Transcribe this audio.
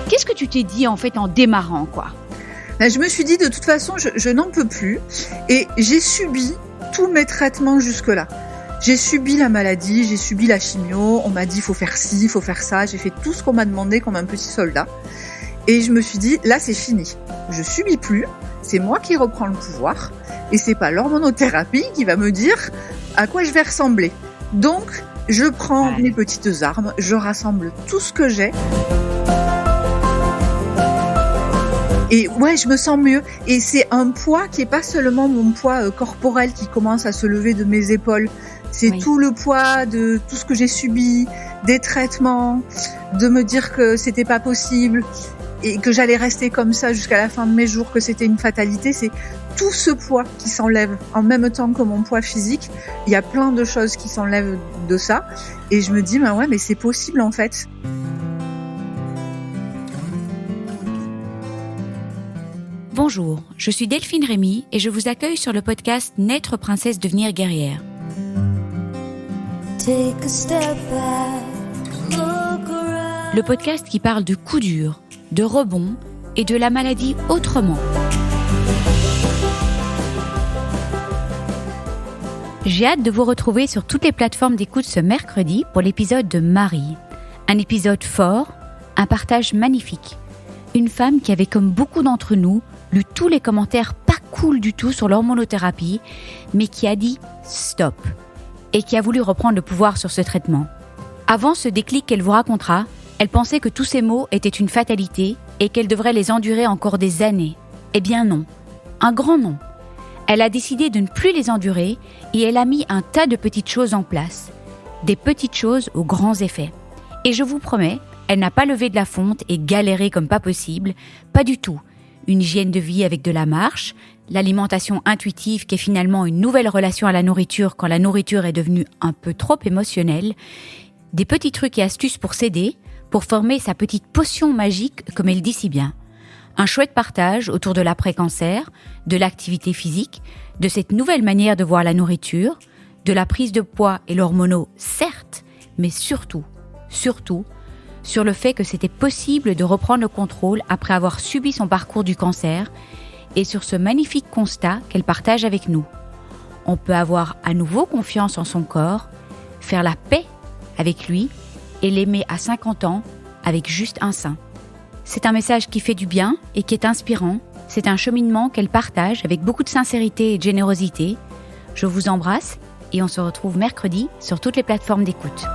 Qu'est-ce que tu t'es dit en fait en démarrant, quoi ? Je me suis dit de toute façon je n'en peux plus et j'ai subi tous mes traitements jusque-là. J'ai subi la maladie, j'ai subi la chimio, on m'a dit faut faire ci, faut faire ça, j'ai fait tout ce qu'on m'a demandé comme un petit soldat. Et je me suis dit là c'est fini, je subis plus, c'est moi qui reprends le pouvoir et c'est pas l'hormonothérapie qui va me dire à quoi je vais ressembler. Donc je prends mes petites armes, je rassemble tout ce que j'ai. Et ouais, je me sens mieux. Et c'est un poids qui est pas seulement mon poids corporel qui commence à se lever de mes épaules. C'est tout le poids de tout ce que j'ai subi, des traitements, de me dire que c'était pas possible et que j'allais rester comme ça jusqu'à la fin de mes jours, que c'était une fatalité. C'est tout ce poids qui s'enlève en même temps que mon poids physique. Il y a plein de choses qui s'enlèvent de ça. Et je me dis, mais c'est possible en fait. Bonjour, je suis Delphine Rémy et je vous accueille sur le podcast Naître princesse, devenir guerrière. Le podcast qui parle de coups durs, de rebonds et de la maladie autrement. J'ai hâte de vous retrouver sur toutes les plateformes d'écoute ce mercredi pour l'épisode de Marie. Un épisode fort, un partage magnifique. Une femme qui avait, comme beaucoup d'entre nous, lu tous les commentaires pas cool du tout sur l'hormonothérapie, mais qui a dit stop et qui a voulu reprendre le pouvoir sur ce traitement. Avant ce déclic qu'elle vous racontera, elle pensait que tous ces maux étaient une fatalité et qu'elle devrait les endurer encore des années. Eh bien non, un grand non. Elle a décidé de ne plus les endurer et elle a mis un tas de petites choses en place. Des petites choses aux grands effets. Et je vous promets, elle n'a pas levé de la fonte et galéré comme pas possible, pas du tout. Une hygiène de vie avec de la marche, l'alimentation intuitive qui est finalement une nouvelle relation à la nourriture quand la nourriture est devenue un peu trop émotionnelle, des petits trucs et astuces pour s'aider, pour former sa petite potion magique comme elle dit si bien. Un chouette partage autour de l'après-cancer, de l'activité physique, de cette nouvelle manière de voir la nourriture, de la prise de poids et l'hormono, certes, mais surtout, sur le fait que c'était possible de reprendre le contrôle après avoir subi son parcours du cancer et sur ce magnifique constat qu'elle partage avec nous. On peut avoir à nouveau confiance en son corps, faire la paix avec lui et l'aimer à 50 ans avec juste un sein. C'est un message qui fait du bien et qui est inspirant. C'est un cheminement qu'elle partage avec beaucoup de sincérité et de générosité. Je vous embrasse et on se retrouve mercredi sur toutes les plateformes d'écoute.